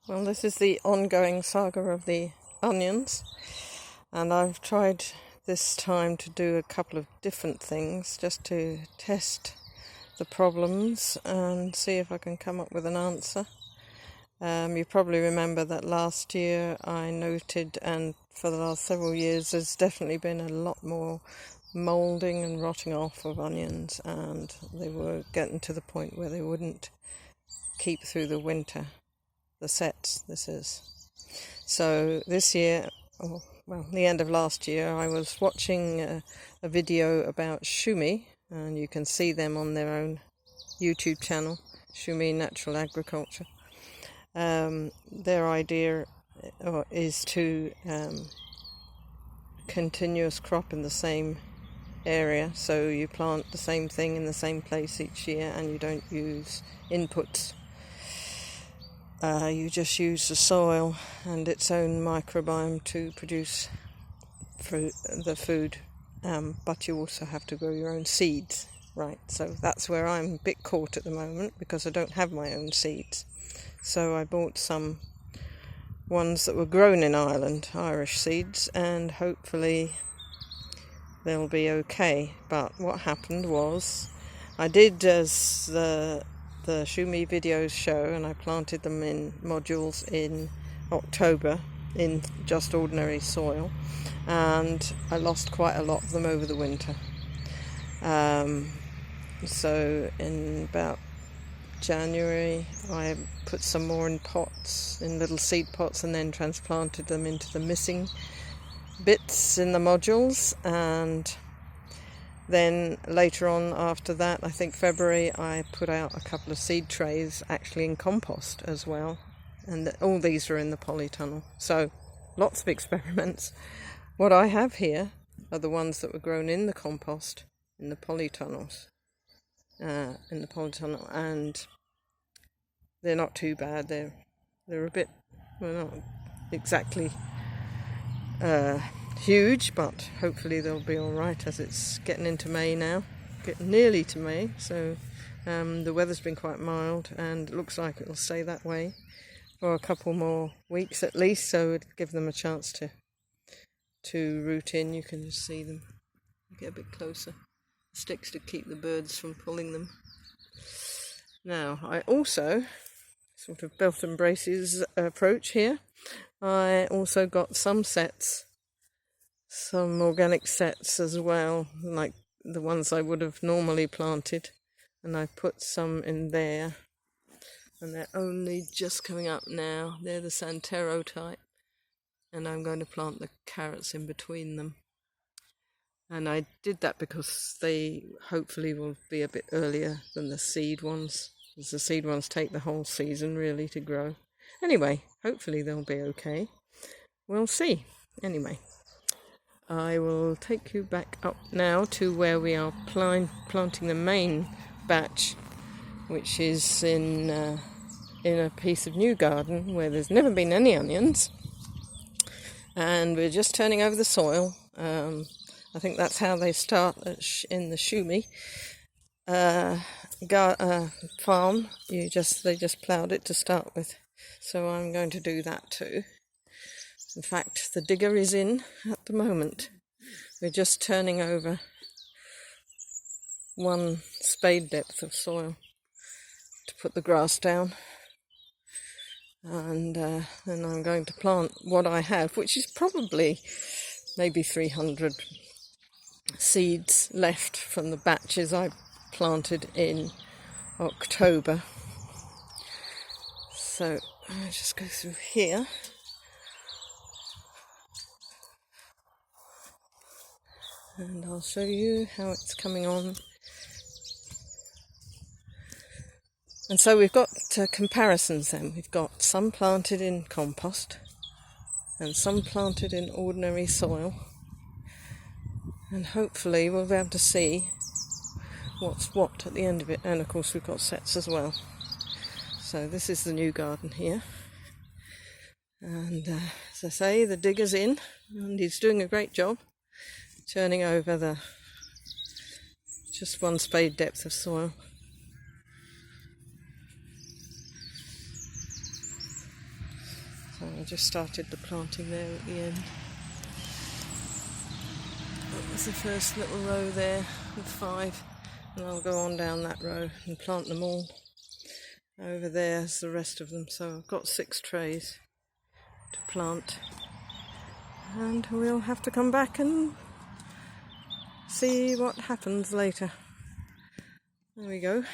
Well, this is the ongoing saga of the onions, and I've tried this time to do a couple of different things just to test the problems and see if I can come up with an answer. You probably remember that last year I noted, and for the last several years, there's definitely been a lot more moulding and rotting off of onions, and they were getting to the point where they wouldn't keep through the winter. The sets, this is. So this year, the end of last year, I was watching a video about Shumei, and you can see them on their own YouTube channel, Shumei Natural Agriculture. Their idea is to continuous crop in the same area, so you plant the same thing in the same place each year, and you don't use inputs. You just use the soil and its own microbiome to produce the food, but you also have to grow your own seeds, right? So that's where I'm a bit caught at the moment, because I don't have my own seeds. So I bought some ones that were grown in Ireland, Irish seeds, and hopefully they'll be okay. But what happened was, I did as the Shumei videos show, and I planted them in modules in October in just ordinary soil, and I lost quite a lot of them over the winter. So in about January I put some more in pots, in little seed pots, and then transplanted them into the missing bits in the modules. And then later on, after that, I think February, I put out a couple of seed trays actually in compost as well, and all these are in the polytunnel. So lots of experiments. What I have here are the ones that were grown in the compost in the polytunnels, and they're not too bad. They're a bit, not exactly huge, but hopefully they'll be all right, as it's getting into May now, getting nearly to May. So the weather's been quite mild, and it looks like it'll stay that way for a couple more weeks at least, so it'll give them a chance to root in. You can just see them. Get a bit closer. Sticks to keep the birds from pulling them. Now, I also, sort of belt and braces approach here, I also got some organic sets as well, like the ones I would have normally planted, and I put some in there, and they're only just coming up now. They're the Santero type, and I'm going to plant the carrots in between them. And I did that because they hopefully will be a bit earlier than the seed ones, because the seed ones take the whole season really to grow. Anyway, hopefully they'll be okay. We'll see. Anyway, I will take you back up now to where we are planting the main batch, which is in a piece of new garden where there's never been any onions, and we're just turning over the soil. I think that's how they start in the Shumei farm. They just ploughed it to start with, so I'm going to do that too. In fact, the digger is in at the moment. We're just turning over one spade depth of soil to put the grass down, and then I'm going to plant what I have, which is probably maybe 300 seeds left from the batches I planted in October. So I'll just go through here. And I'll show you how it's coming on. And so we've got comparisons then. We've got some planted in compost and some planted in ordinary soil. And hopefully we'll be able to see what's what at the end of it. And of course we've got sets as well. So this is the new garden here. And as I say, the digger's in, and he's doing a great job turning over just one spade depth of soil. So I just started the planting there at the end. That was the first little row there with 5, and I'll go on down that row and plant them all. Over there's the rest of them, so I've got 6 trays to plant, and we'll have to come back and see what happens later. There we go.